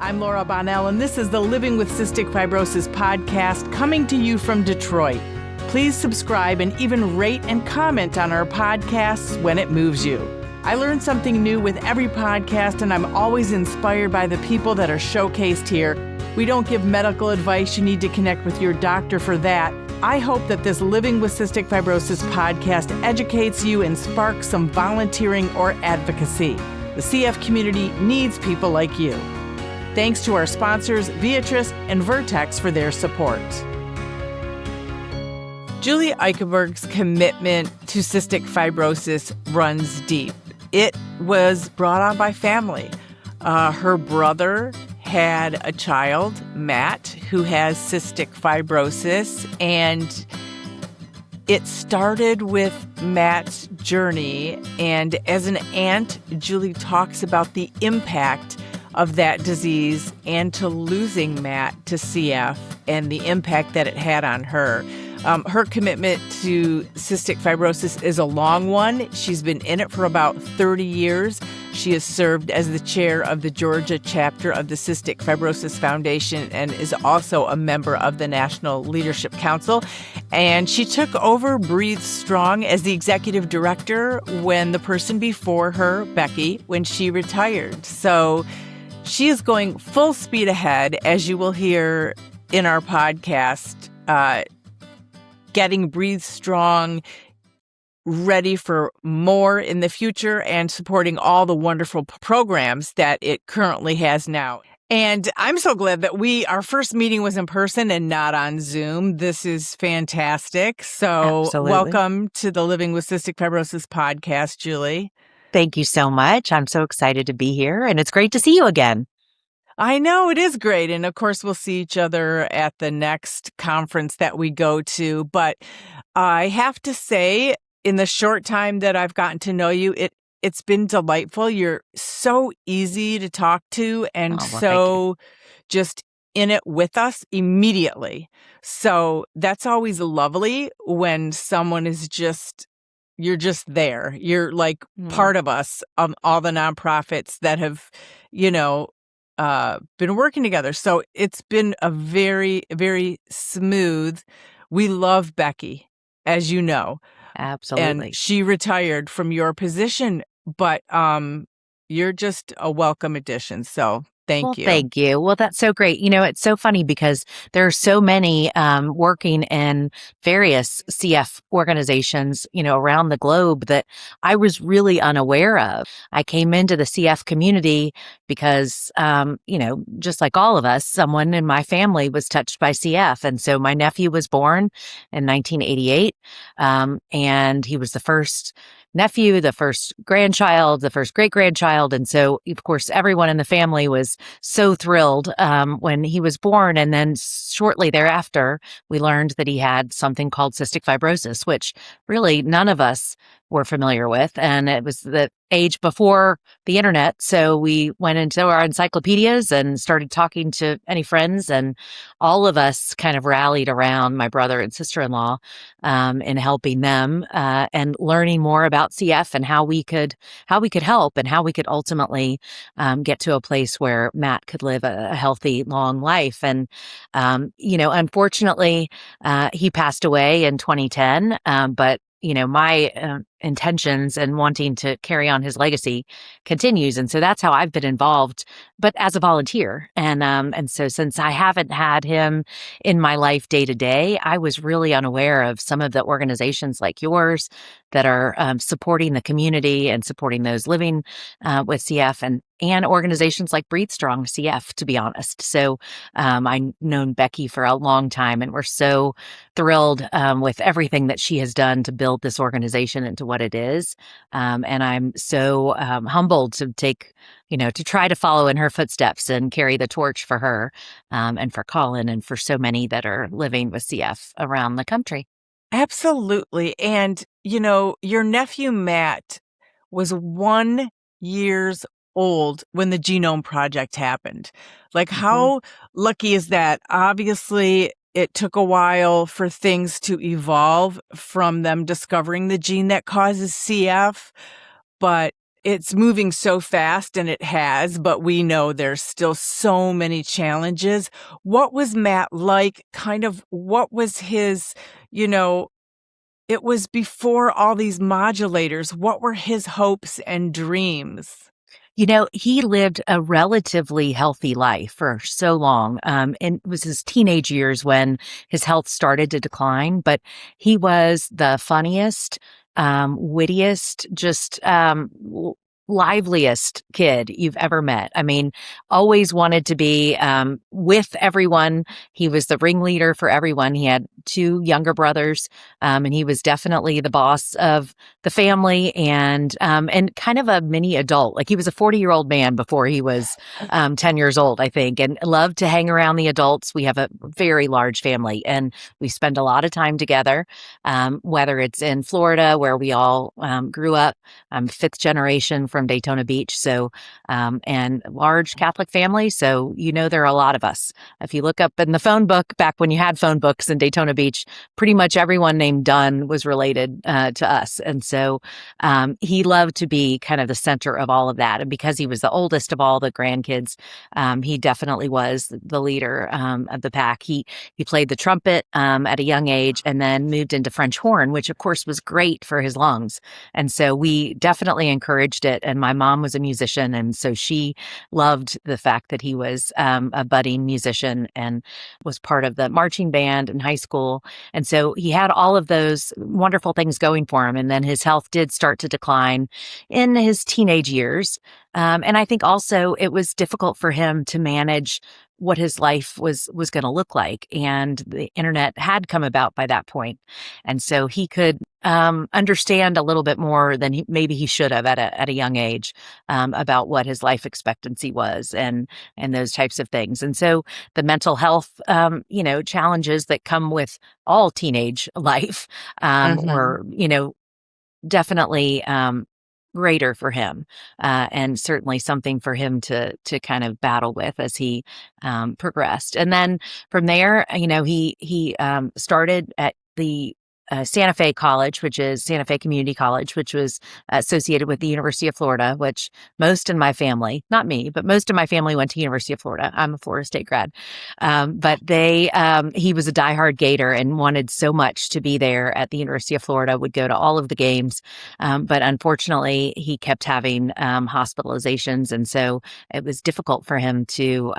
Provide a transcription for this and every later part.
I'm Laura Bonnell, and this is the Living with Cystic Fibrosis podcast coming to you from Detroit. Please subscribe and even rate and comment on our podcasts when it moves you. I learn something new with every podcast, and I'm always inspired by the people that are showcased here. We don't give medical advice. You need to connect with your doctor for that. I hope that this Living with Cystic Fibrosis podcast educates you and sparks some volunteering or advocacy. The CF community needs people like you. Thanks to our sponsors, Viatris and Vertex, for their support. Julie Eichenberg's commitment to cystic fibrosis runs deep. It was brought on by family. Her brother had a child, Matt, who has cystic fibrosis, and it started with Matt's journey. And as an aunt, Julie talks about the impact of that disease and to losing Matt to CF and the impact that it had on her. Her commitment to cystic fibrosis is a long one. She's been in it for about 30 years. She has served as the chair of the Georgia chapter of the Cystic Fibrosis Foundation and is also a member of the National Leadership Council. And she took over BreatheStrong as the executive director when the person before her, Becky, when she retired. So she is going full speed ahead, as you will hear in our podcast, getting BreatheStrong ready for more in the future and supporting all the wonderful programs that it currently has now. And I'm so glad that our first meeting was in person and not on Zoom. This is fantastic. So Absolutely. Welcome to the Living with Cystic Fibrosis podcast, Julie. Thank you so much. I'm so excited to be here, and it's great to see you again. I know, it is great. And of course, we'll see each other at the next conference that we go to. But I have to say, in the short time that I've gotten to know you, it's been delightful. You're so easy to talk to and so just in it with us immediately. So that's always lovely when someone is you're just there. You're like part of us, all the nonprofits that have, been working together. So it's been a very, very smooth. We love Becky, as you know. Absolutely. And she retired from your position, but you're just a welcome addition. So thank you. Thank you. Well, that's so great. It's so funny because there are so many working in various CF organizations, around the globe that I was really unaware of. I came into the CF community because, just like all of us, someone in my family was touched by CF. And so my nephew was born in 1988, and he was the first nephew, the first grandchild, the first great-grandchild. And so, of course, everyone in the family was so thrilled when he was born. And then shortly thereafter, we learned that he had something called cystic fibrosis, which really none of us were familiar with. And it was the age before the internet. So we went into our encyclopedias and started talking to any friends. And all of us kind of rallied around my brother and sister-in-law in helping them and learning more about CF and how we could help and how we could ultimately get to a place where Matt could live a healthy, long life. And, unfortunately, he passed away in 2010. But my intentions and wanting to carry on his legacy continues. And so that's how I've been involved, but as a volunteer. And so since I haven't had him in my life day to day, I was really unaware of some of the organizations like yours that are supporting the community and supporting those living with CF and organizations like BreatheStrong CF, to be honest. So I've known Becky for a long time, and we're so thrilled with everything that she has done to build this organization into what it is. And I'm so humbled to to try to follow in her footsteps and carry the torch for her and for Colin and for so many that are living with CF around the country. Absolutely. And, your nephew, Matt, was 1 year old when the Genome Project happened. Like, how lucky is that? Obviously, it took a while for things to evolve from them discovering the gene that causes CF, but it's moving so fast, and it has, but we know there's still so many challenges. What was Matt like? Kind of what was his, you know, it was before all these modulators. What were his hopes and dreams? He lived a relatively healthy life for so long. And it was his teenage years when his health started to decline, but he was the funniest, wittiest, just liveliest kid you've ever met. I mean, always wanted to be with everyone. He was the ringleader for everyone. He had two younger brothers, and he was definitely the boss of the family, and kind of a mini adult. Like he was a 40-year-old man before he was 10 years old, I think, and loved to hang around the adults. We have a very large family, and we spend a lot of time together, whether it's in Florida, where we all grew up. I'm fifth generation from Daytona Beach, so and large Catholic family. So there are a lot of us. If you look up in the phone book, back when you had phone books in Daytona Beach, pretty much everyone named Dunn was related to us. And so he loved to be kind of the center of all of that. And because he was the oldest of all the grandkids, he definitely was the leader of the pack. He played the trumpet at a young age, and then moved into French horn, which of course was great for his lungs. And so we definitely encouraged it. And my mom was a musician, and so she loved the fact that he was a budding musician and was part of the marching band in high school. And so he had all of those wonderful things going for him. And then his health did start to decline in his teenage years. And I think also it was difficult for him to manage what his life was going to look like. And the internet had come about by that point. And so he could understand a little bit more than maybe he should have at a young age about what his life expectancy was and those types of things. And so the mental health, challenges that come with all teenage life, Mhm. were, definitely greater for him, and certainly something for him to kind of battle with as he progressed. And then from there, he started at the Santa Fe College, which is Santa Fe Community College, which was associated with the University of Florida, which most in my family, not me, but most of my family went to University of Florida. I'm a Florida State grad. He was a diehard Gator and wanted so much to be there at the University of Florida, would go to all of the games. But unfortunately, he kept having hospitalizations. And so it was difficult for him to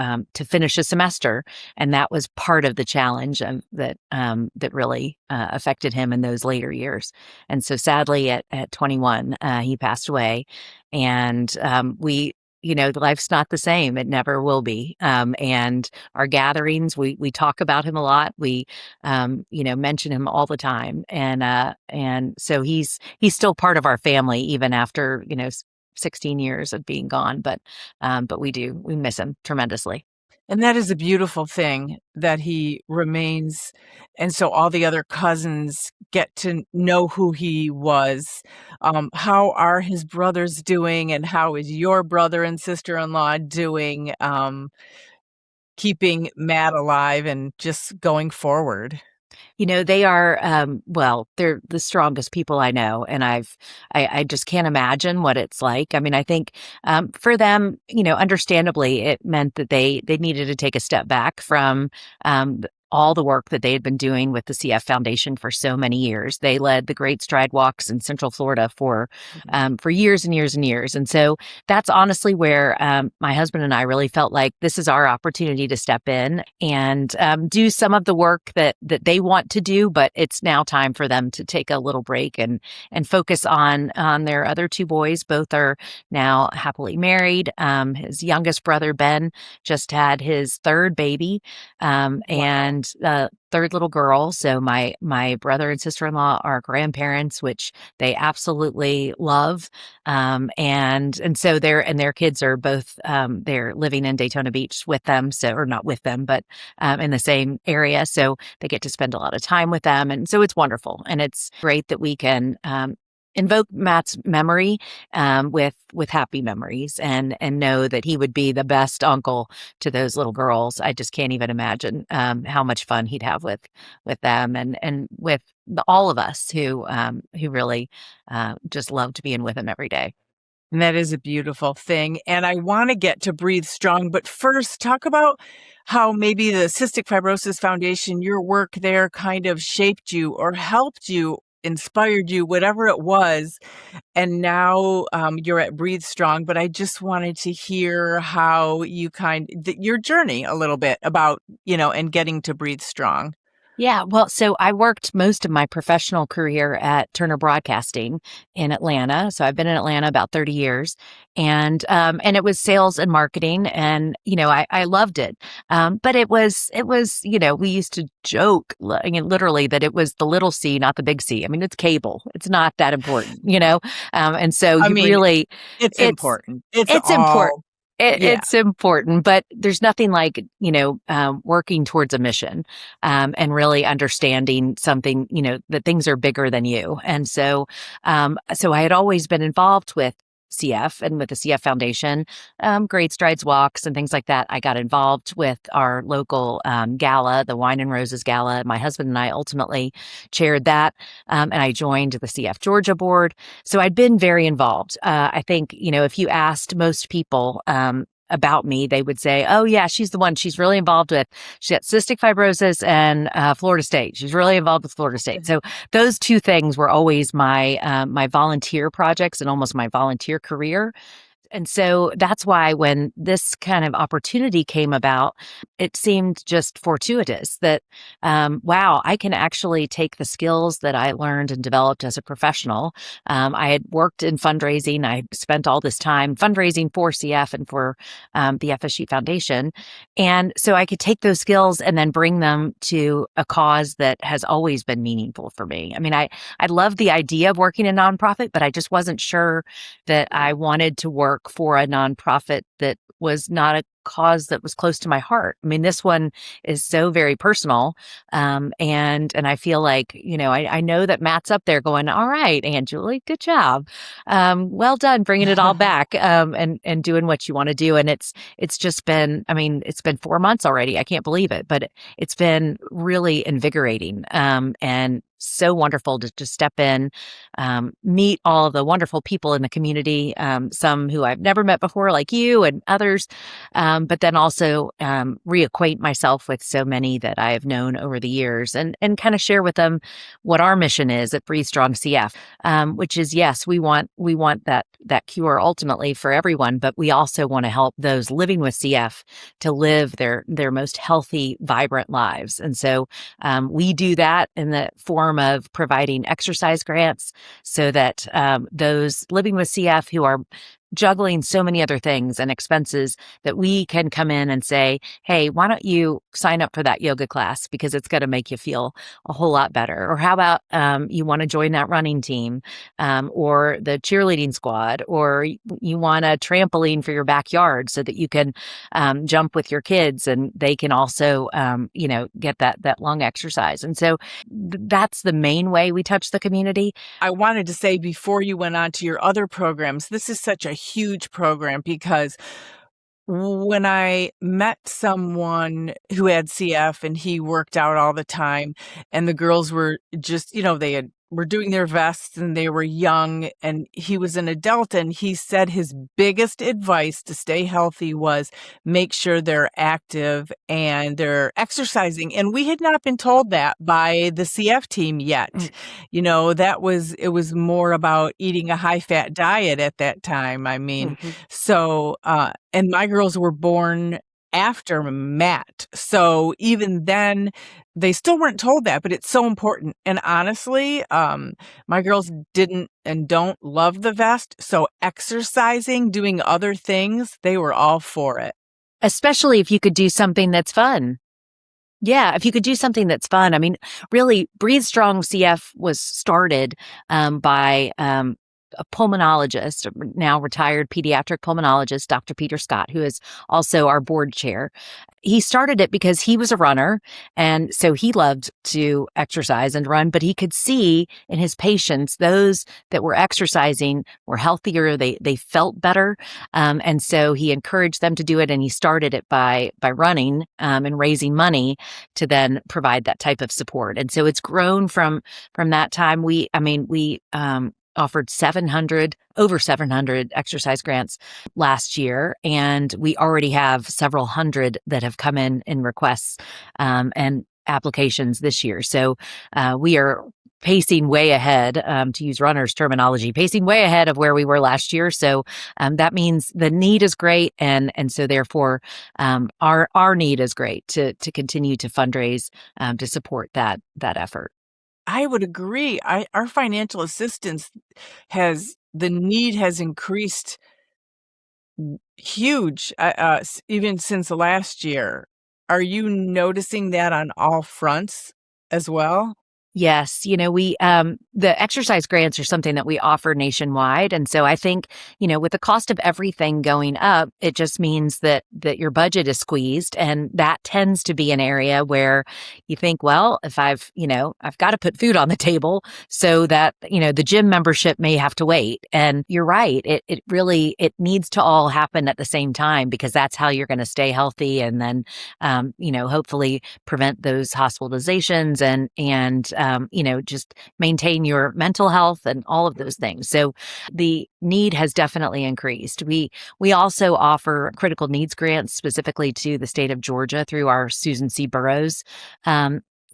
finish a semester. And that was part of the challenge that really affected him in those later years. And so sadly at 21, he passed away. And life's not the same. It never will be. And our gatherings, we talk about him a lot. We, mention him all the time. And so he's still part of our family, even after, 16 years of being gone. But we miss him tremendously. And that is a beautiful thing that he remains, and so all the other cousins get to know who he was. How are his brothers doing, and how is your brother and sister-in-law doing, keeping Matt alive and just going forward? They are, they're the strongest people I know. And I just can't imagine what it's like. I mean, I think, for them, understandably, it meant that they needed to take a step back from, all the work that they had been doing with the CF Foundation for so many years. They led the Great Stride Walks in Central Florida for years and years and years. And so that's honestly where my husband and I really felt like this is our opportunity to step in and do some of the work that they want to do, but it's now time for them to take a little break and focus on their other two boys. Both are now happily married. His youngest brother, Ben, just had his third baby, Wow. and third little girl. So my brother and sister-in-law are grandparents, which they absolutely love. And so their kids are both they're living in Daytona Beach with them. So, or not with them, but in the same area. So they get to spend a lot of time with them. And so it's wonderful. And it's great that we can invoke Matt's memory with happy memories and know that he would be the best uncle to those little girls. I just can't even imagine how much fun he'd have with them and with all of us who really just loved being with him every day. And that is a beautiful thing. And I want to get to Breathe Strong, but first talk about how maybe the Cystic Fibrosis Foundation, your work there kind of shaped you or helped you, inspired you, whatever it was. And now you're at Breathe Strong, but I just wanted to hear how you your journey a little bit about, and getting to Breathe Strong. Yeah, well, so I worked most of my professional career at Turner Broadcasting in Atlanta. So I've been in Atlanta about 30 years, and it was sales and marketing, and I loved it. But it was we used to joke, literally, that it was the little C, not the big C. I mean, it's cable; it's not that important. And so I you mean, really, it's it's important. It's it's important. all, yeah. It's important, but there's nothing like, working towards a mission, and really understanding something, that things are bigger than you. And so I had always been involved with CF and with the CF Foundation, Great Strides Walks and things like that. I got involved with our local gala, the Wine and Roses Gala. My husband and I ultimately chaired that, and I joined the CF Georgia board. So I'd been very involved. I think, if you asked most people about me, they would say, "Oh yeah, she's the one. She's really involved with. She got cystic fibrosis and Florida State. She's really involved with Florida State." So those two things were always my volunteer projects and almost my volunteer career. And so that's why when this kind of opportunity came about, it seemed just fortuitous that, wow, I can actually take the skills that I learned and developed as a professional. I had worked in fundraising. I spent all this time fundraising for CF and for the FSG Foundation. And so I could take those skills and then bring them to a cause that has always been meaningful for me. I mean, I love the idea of working in a nonprofit, but I just wasn't sure that I wanted to work for a nonprofit that was not a cause that was close to my heart. I mean, this one is so very personal. And I feel like, I know that Matt's up there going, "All right, Aunt Julie, good job. Well done, bringing it all back, and doing what you want to do." And it's just been, I mean, it's been 4 months already. I can't believe it, but it's been really invigorating. And so wonderful to just step in, meet all the wonderful people in the community, some who I've never met before, like you and others, but then also reacquaint myself with so many that I have known over the years, and kind of share with them what our mission is at BreatheStrong CF, which is, yes, we want that cure ultimately for everyone, but we also want to help those living with CF to live their most healthy, vibrant lives. And so we do that in the form of providing exercise grants so that those living with CF who are juggling so many other things and expenses, that we can come in and say, "Hey, why don't you sign up for that yoga class because it's going to make you feel a whole lot better?" Or how about you want to join that running team, or the cheerleading squad, or you want a trampoline for your backyard so that you can jump with your kids and they can also get that lung exercise. And so that's the main way we touch the community. I wanted to say before you went on to your other programs, this is such a huge program because when I met someone who had CF and he worked out all the time, and the girls were just, were doing their vests and they were young, and he was an adult, and he said his biggest advice to stay healthy was make sure they're active and they're exercising. And we had not been told that by the CF team yet. It was more about eating a high fat diet at that time. I mean, so, and my girls were born after Matt. So even then, they still weren't told that, but it's so important. And honestly, my girls didn't and don't love the vest. So exercising, doing other things, they were all for it. Especially if you could do something that's fun. Yeah, if you could do something that's fun. I mean, really, Breathe Strong CF was started by a pulmonologist, now retired pediatric pulmonologist, Dr. Peter Scott, who is also our board chair. He started it because he was a runner, and so he loved to exercise and run, but he could see in his patients, those that were exercising were healthier, they felt better, and so he encouraged them to do it, and he started it by running and raising money to then provide that type of support. And so it's grown from that time. We offered over 700 exercise grants last year. And we already have several hundred that have come in requests, and applications this year. So, we are pacing way ahead, to use runners terminology, pacing way ahead of where we were last year. So, that means the need is great. And so therefore, our need is great to continue to fundraise, to support that effort. I would agree. Our financial assistance the need has increased huge, even since last year. Are you noticing that on all fronts as well? Yes, we the exercise grants are something that we offer nationwide, and so I think, with the cost of everything going up, it just means that your budget is squeezed, and that tends to be an area where you think, well, if I've got to put food on the table, so that the gym membership may have to wait. And you're right, it really it needs to all happen at the same time, because that's how you're going to stay healthy, and then hopefully prevent those hospitalizations and just maintain your mental health and all of those things. So the need has definitely increased. We also offer critical needs grants specifically to the state of Georgia through our Susan C. Burroughs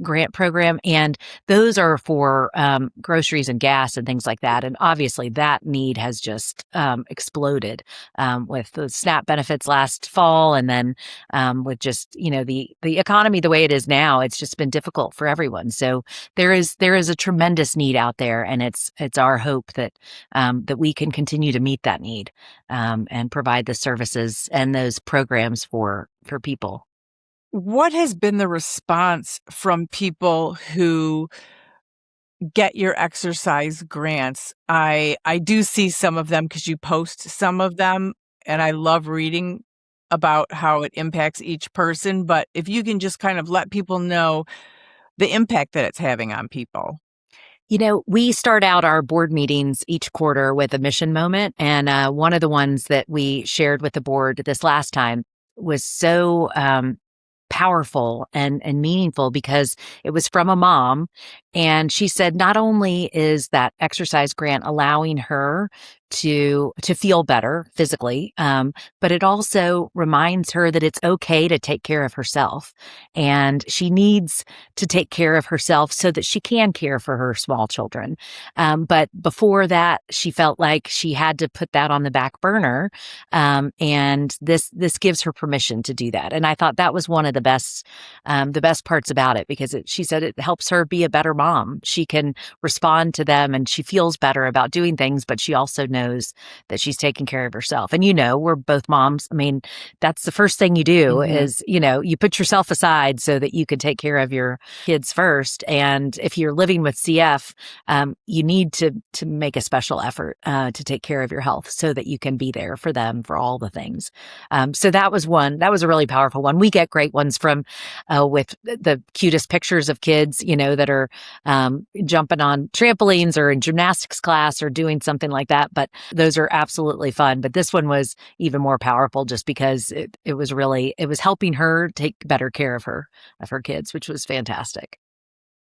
grant program. And those are for groceries and gas and things like that. And obviously that need has just exploded with the SNAP benefits last fall. And then with just, the economy the way it is now, it's just been difficult for everyone. So there is a tremendous need out there. And it's our hope that that we can continue to meet that need and provide the services and those programs for people. What has been the response from people who get your exercise grants? I do see some of them because you post some of them, and I love reading about how it impacts each person. But if you can just kind of let people know the impact that it's having on people. We start out our board meetings each quarter with a mission moment. And one of the ones that we shared with the board this last time was so powerful and meaningful, because it was from a mom. And she said, not only is that exercise grant allowing her to feel better physically, but it also reminds her that it's okay to take care of herself. And she needs to take care of herself so that she can care for her small children. But before that, she felt like she had to put that on the back burner. And this gives her permission to do that. And I thought that was one of the best parts about it, because she said it helps her be a better mom. She can respond to them and she feels better about doing things, but she also knows that she's taking care of herself. And we're both moms. I mean, that's the first thing you do is, you put yourself aside so that you can take care of your kids first. And if you're living with CF, you need to make a special effort to take care of your health so that you can be there for them for all the things. So that was a really powerful one. We get great ones from with the cutest pictures of kids, that are jumping on trampolines or in gymnastics class or doing something like that. But those are absolutely fun. But this one was even more powerful just because it was helping her take better care of her kids, which was fantastic.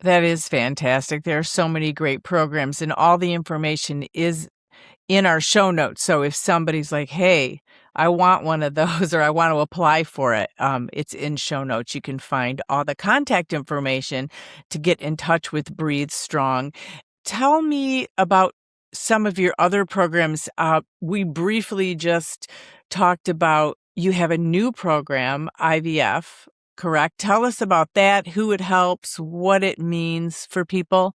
That is fantastic. There are so many great programs, and all the information is in our show notes. So if somebody's like, hey, I want one of those or I want to apply for it, it's in show notes. You can find all the contact information to get in touch with Breathe Strong. Tell me about some of your other programs. We briefly just talked about you have a new program, IVF, correct? Tell us about that, who it helps, what it means for people.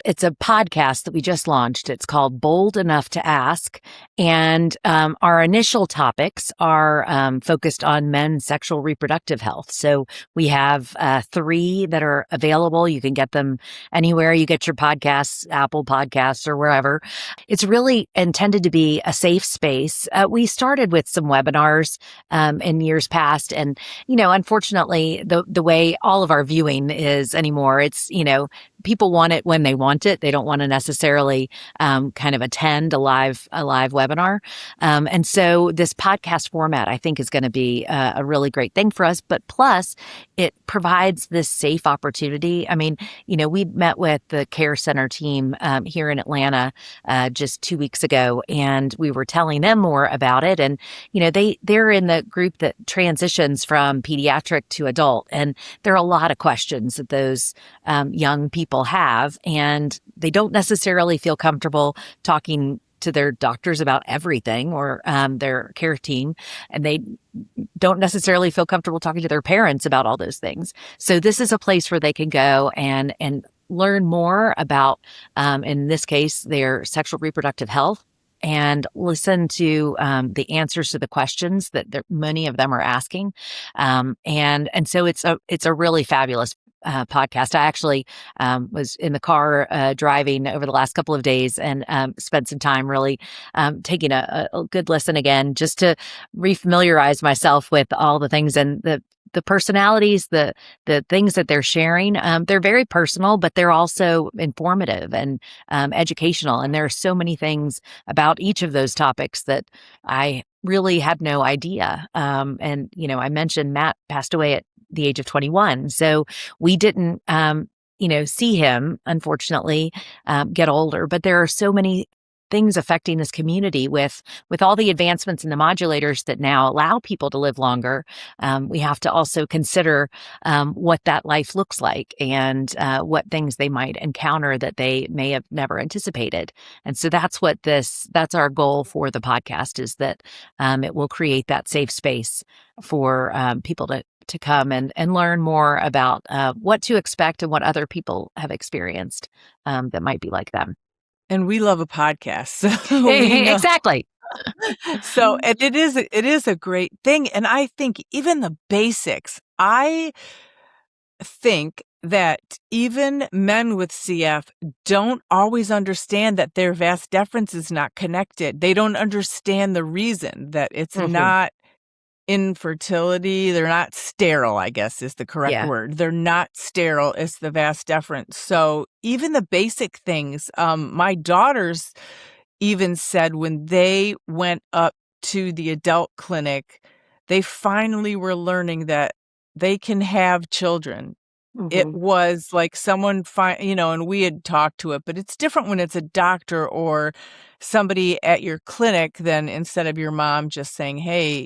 It's a podcast that we just launched. It's called Bold Enough to Ask. And our initial topics are focused on men's sexual reproductive health. So we have 3 that are available. You can get them anywhere you get your podcasts, Apple Podcasts or wherever. It's really intended to be a safe space. We started with some webinars in years past. And, unfortunately, the way all of our viewing is anymore, it's, people want it when they want it. They don't want to necessarily kind of attend a live webinar. And so this podcast format, I think, is going to be a really great thing for us. But plus, it provides this safe opportunity. I mean, we met with the Care Center team here in Atlanta just 2 weeks ago, and we were telling them more about it. And they're in the group that transitions from pediatric to adult, and there are a lot of questions that those young people have, and they don't necessarily feel comfortable talking to their doctors about everything, or their care team, and they don't necessarily feel comfortable talking to their parents about all those things. So this is a place where they can go and learn more about, in this case, their sexual reproductive health, and listen to the answers to the questions that many of them are asking. And so it's a really fabulous podcast. I actually was in the car driving over the last couple of days, and spent some time really taking a good listen again, just to refamiliarize myself with all the things and the personalities, the things that they're sharing. They're very personal, but they're also informative and educational. And there are so many things about each of those topics that I really had no idea. And I mentioned Matt passed away at the age of 21. So we didn't, see him, unfortunately, get older. But there are so many things affecting this community with all the advancements in the modulators that now allow people to live longer. We have to also consider what that life looks like, and what things they might encounter that they may have never anticipated. And so that's our goal for the podcast, is that it will create that safe space for people to come and learn more about what to expect and what other people have experienced that might be like them. And we love a podcast. So we know. Exactly. So, and it is a great thing. And I think even the basics, I think that even men with CF don't always understand that their vas deferens is not connected. They don't understand the reason that it's not infertility. They're not sterile, I guess is the correct word. They're not sterile. It's the vas deferens. So even the basic things, my daughters even said when they went up to the adult clinic, they finally were learning that they can have children. It was like someone, and we had talked to it, but it's different when it's a doctor or somebody at your clinic than instead of your mom just saying, hey,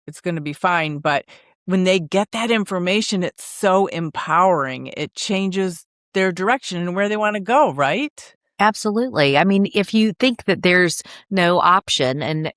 it's going to be fine. But when they get that information, it's so empowering. It changes their direction and where they want to go, right? Absolutely. I mean, if you think that there's no option and,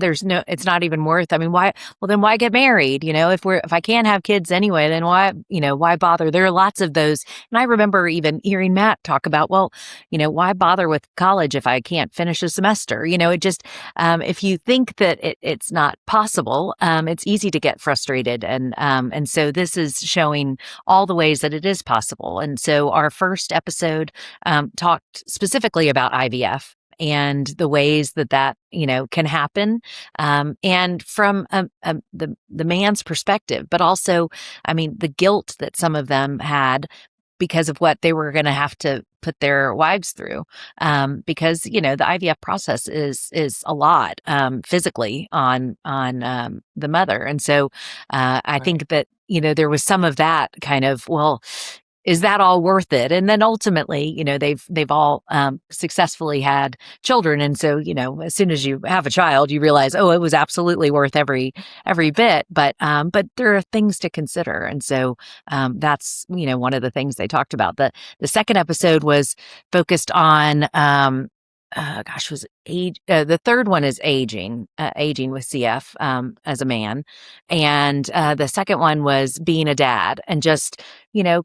it's not even worth, then why get married? If I can't have kids anyway, then why bother? There are lots of those. And I remember even hearing Matt talk about, why bother with college if I can't finish a semester? It just, if you think that it's not possible, it's easy to get frustrated. And so this is showing all the ways that it is possible. And so our first episode talked specifically about IVF and the ways that can happen, and from the man's perspective, but also, the guilt that some of them had because of what they were going to have to put their wives through, because the IVF process is a lot physically on the mother, and so I think that there was some of that kind of, is that all worth it? And then ultimately, they've all successfully had children. And so, as soon as you have a child, you realize, it was absolutely worth every bit. But there are things to consider. And so that's, one of the things they talked about. The second episode was focused on was it age? The third one is aging with CF as a man, and the second one was being a dad, and just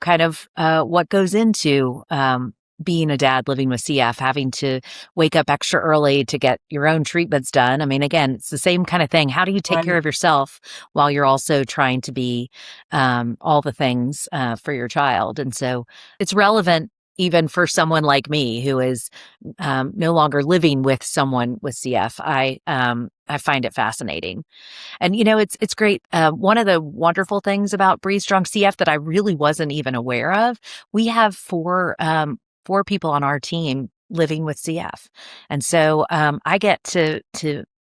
kind of what goes into being a dad living with CF, having to wake up extra early to get your own treatments done. Again, it's the same kind of thing. How do you take care of yourself while you're also trying to be all the things for your child? And so it's relevant even for someone like me who is no longer living with someone with CF. I I find it fascinating. And, it's great. One of the wonderful things about BreatheStrong CF that I really wasn't even aware of, we have four people on our team living with CF. And so I get to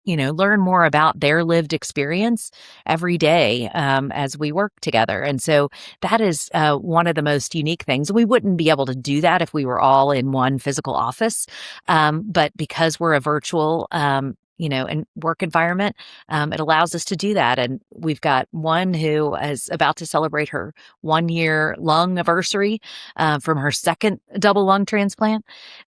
learn more about their lived experience every day as we work together. And so that is one of the most unique things. We wouldn't be able to do that if we were all in one physical office. But because we're a virtual and work environment, it allows us to do that. And we've got one who is about to celebrate her 1 year lung anniversary from her second double lung transplant.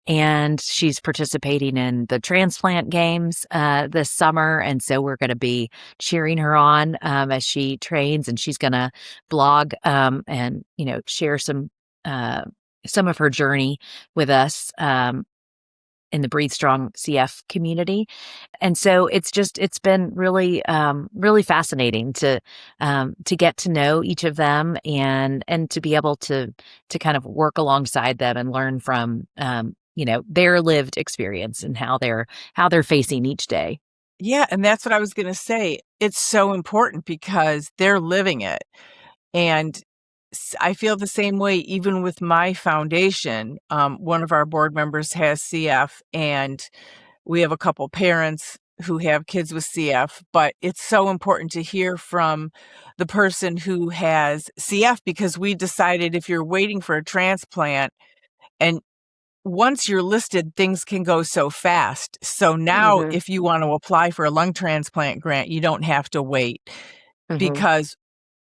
And she's participating in the transplant games this summer. And so we're going to be cheering her on as she trains, and she's going to blog and, share some of her journey with us in the BreatheStrong CF community. And so it's been really, really fascinating to get to know each of them and to be able to kind of work alongside them and learn from, their lived experience and how they're facing each day. Yeah, and that's what I was going to say. It's so important because they're living it. And I feel the same way even with my foundation. One of our board members has CF, and we have a couple parents who have kids with CF, but it's so important to hear from the person who has CF, because we decided if you're waiting for a transplant, and once you're listed, things can go so fast. So now Mm-hmm. if you want to apply for a lung transplant grant, you don't have to wait, Mm-hmm. because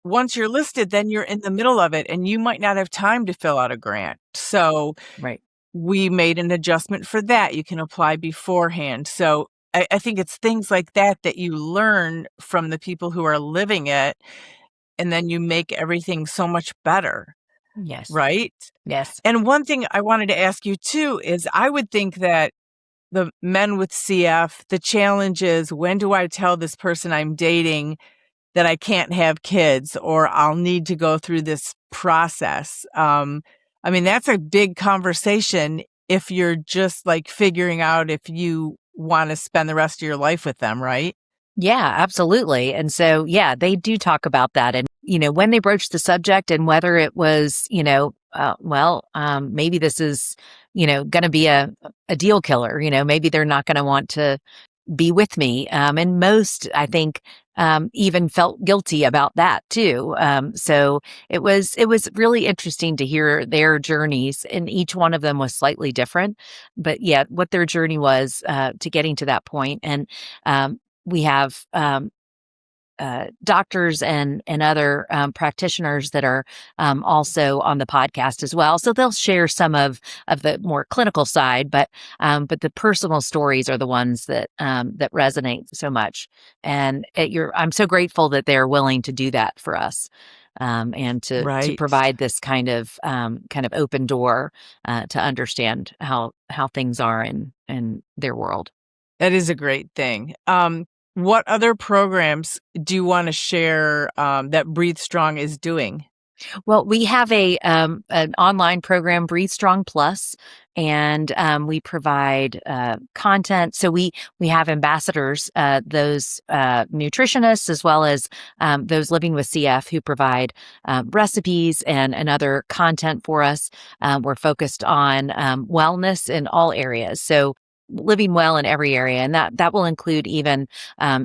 once you're listed, then you're in the middle of it and you might not have time to fill out a grant. So Right. we made an adjustment for that. You can apply beforehand. So I think it's things like that that you learn from the people who are living it, and then you make everything so much better, Yes. right? Yes. And one thing I wanted to ask you too is I would think that the men with CF, the challenge is, when do I tell this person I'm dating that I can't have kids, or I'll need to go through this process? I mean, that's a big conversation if you're just like figuring out if you want to spend the rest of your life with them, right? Yeah, absolutely. And so, yeah, they do talk about that. And, when they broach the subject and whether it was, maybe this is, going to be a deal killer, maybe they're not going to want to be with me. And most, I think, even felt guilty about that too. So it was really interesting to hear their journeys, and each one of them was slightly different, but yet what their journey was to getting to that point. And we have doctors and other practitioners that are also on the podcast as well. So they'll share some of the more clinical side, but the personal stories are the ones that resonate so much. And I'm so grateful that they're willing to do that for us. And to Right. provide this kind of open door to understand how things are in their world. That is a great thing. What other programs do you want to share that Breathe Strong is doing? Well, we have an online program, Breathe Strong Plus, and we provide content. So we have ambassadors, those nutritionists, as well as those living with CF, who provide recipes and other content for us. We're focused on wellness in all areas. So living well in every area, and that will include even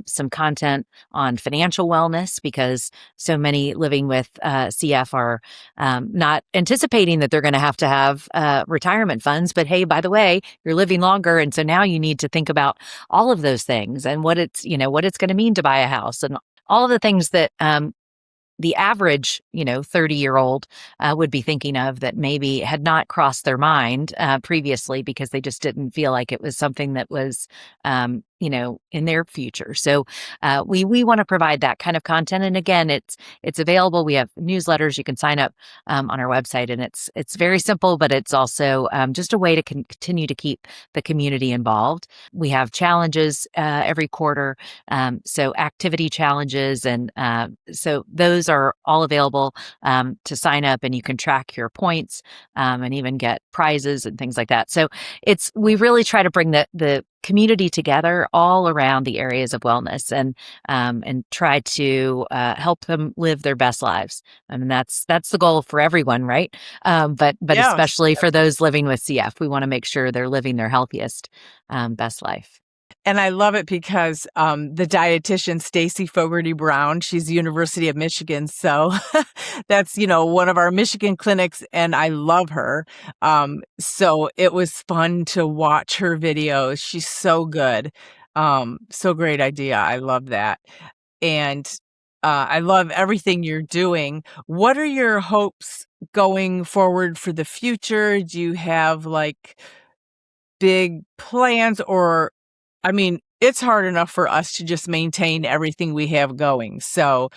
some content on financial wellness, because so many living with CF are not anticipating that they're going to have retirement funds. But hey, by the way, you're living longer, and so now you need to think about all of those things and what it's going to mean to buy a house, and all of the things that the average, 30-year-old would be thinking of, that maybe had not crossed their mind previously, because they just didn't feel like it was something that was, in their future. So we want to provide that kind of content. And again, it's available. We have newsletters. You can sign up on our website, and it's very simple, but it's also just a way to continue to keep the community involved. We have challenges every quarter, so activity challenges, and so those are all available to sign up, and you can track your points and even get prizes and things like that. So we really try to bring the community together all around the areas of wellness and try to help them live their best lives. I mean, that's the goal for everyone, right? But Yes. especially for those living with CF, we want to make sure they're living their healthiest, best life. And I love it because the dietitian, Stacy Fogarty Brown, she's University of Michigan. So that's, one of our Michigan clinics, and I love her. So it was fun to watch her videos. She's so good. So great idea. I love that. And I love everything you're doing. What are your hopes going forward for the future? Do you have like big plans, or I mean, it's hard enough for us to just maintain everything we have going. So,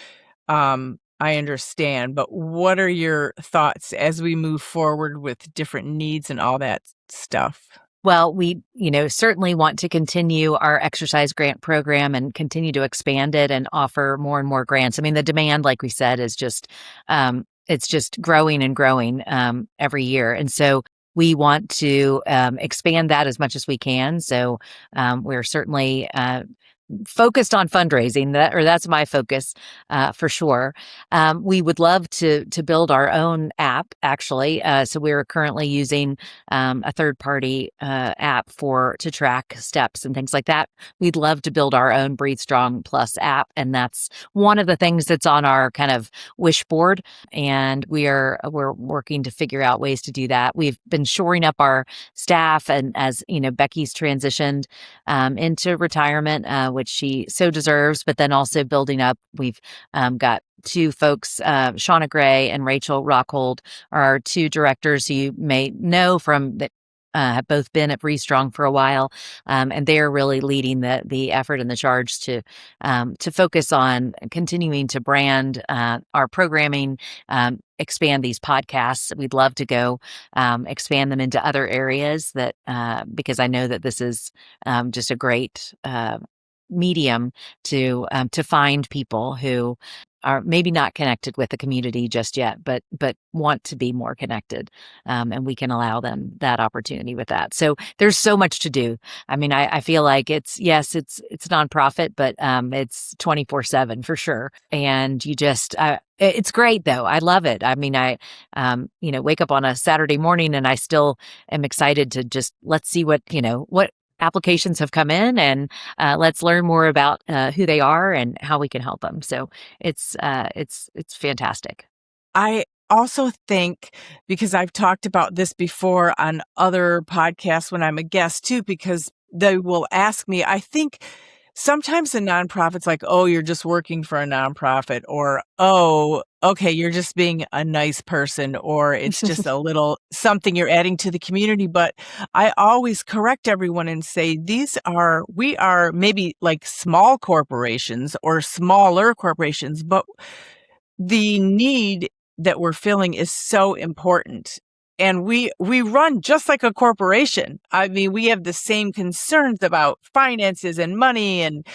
I understand, but what are your thoughts as we move forward with different needs and all that stuff? Well, we, certainly want to continue our exercise grant program and continue to expand it and offer more and more grants. I mean, the demand, like we said, is just, it's just growing and growing, every year. And so we want to, expand that as much as we can. So, we're certainly, focused on fundraising. That's my focus, for sure. We would love to build our own app, actually. So we're currently using a third party app to track steps and things like that. We'd love to build our own BreatheStrong Plus app, and that's one of the things that's on our kind of wish board. And we're working to figure out ways to do that. We've been shoring up our staff, and as Becky's transitioned into retirement, which she so deserves, but then also building up. We've got two folks, Shauna Gray and Rachel Rockhold, are our two directors who you may know from that. Have both been at BreatheStrong for a while, and they are really leading the effort and the charge to focus on continuing to brand our programming, expand these podcasts. We'd love to go expand them into other areas because I know that this is just a great medium to find people who are maybe not connected with the community just yet, but want to be more connected, and we can allow them that opportunity with that. So there's so much to do. I mean, I feel like it's nonprofit, but it's 24/7 for sure. And it's great though. I love it. I mean, I wake up on a Saturday morning and I still am excited to just let's see what applications have come in, and let's learn more about who they are and how we can help them. So it's fantastic. I also think, because I've talked about this before on other podcasts when I'm a guest too, because they will ask me, I think sometimes the nonprofit's like, oh, you're just working for a nonprofit, or, oh, okay, you're just being a nice person, or it's just a little something you're adding to the community. But I always correct everyone and say, we are maybe like small corporations or smaller corporations, but the need that we're filling is so important. And we run just like a corporation. I mean, we have the same concerns about finances and money and,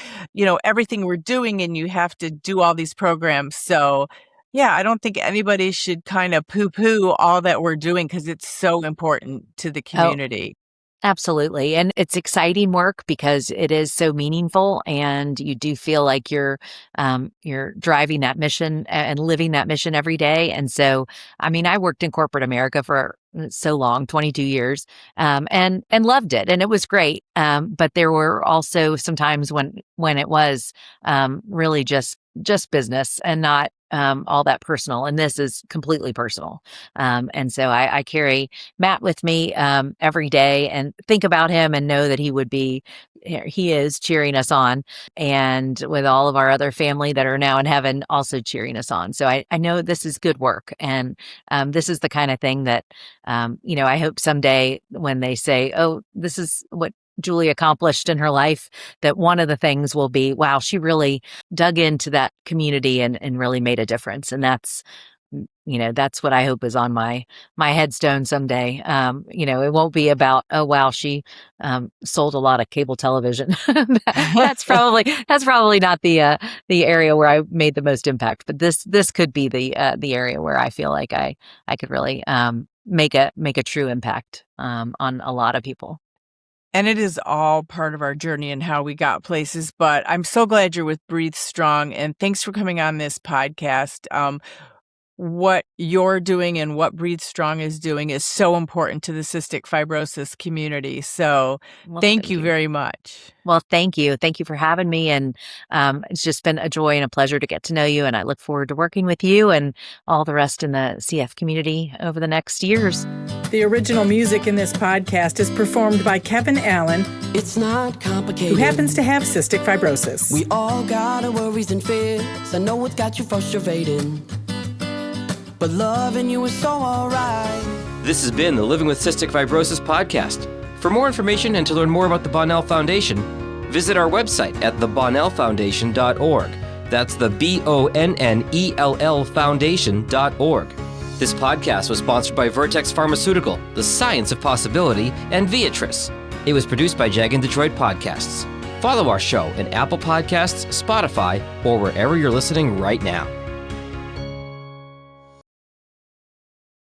everything we're doing, and you have to do all these programs. So yeah, I don't think anybody should kind of poo-poo all that we're doing, because it's so important to the Oh, community. absolutely. And it's exciting work because it is so meaningful, and you do feel like you're driving that mission and living that mission every day. And so, I mean, I worked in corporate America for so long, 22 years, and loved it. And it was great. But there were also some times when it was really just business and not all that personal. And this is completely personal. And so I carry Matt with me every day and think about him and know that he is cheering us on, and with all of our other family that are now in heaven also cheering us on. So I know this is good work, and this is the kind of thing that I hope someday when they say, oh, this is what Julie accomplished in her life, that one of the things will be, wow, she really dug into that community and really made a difference. And that's what I hope is on my headstone someday. It won't be about, oh wow, she sold a lot of cable television. That's probably not the area where I made the most impact. But this could be the area where I feel like I could really make a true impact on a lot of people. And it is all part of our journey and how we got places. But I'm so glad you're with Breathe Strong, and thanks for coming on this podcast. What you're doing and what Breathe Strong is doing is so important to the cystic fibrosis community. So thank you very much. Well, thank you. Thank you for having me. And it's just been a joy and a pleasure to get to know you. And I look forward to working with you and all the rest in the CF community over the next years. The original music in this podcast is performed by Kevin Allen. It's not complicated. Who happens to have cystic fibrosis. We all got our worries and fears. I know it's got you frustrated, but loving you is so alright. This has been the Living with Cystic Fibrosis podcast. For more information and to learn more about the Bonnell Foundation, visit our website at thebonnellfoundation.org. That's the BONNELL Foundation.org. This podcast was sponsored by Vertex Pharmaceutical, The Science of Possibility, and Viatris. It was produced by Jag and Detroit Podcasts. Follow our show in Apple Podcasts, Spotify, or wherever you're listening right now.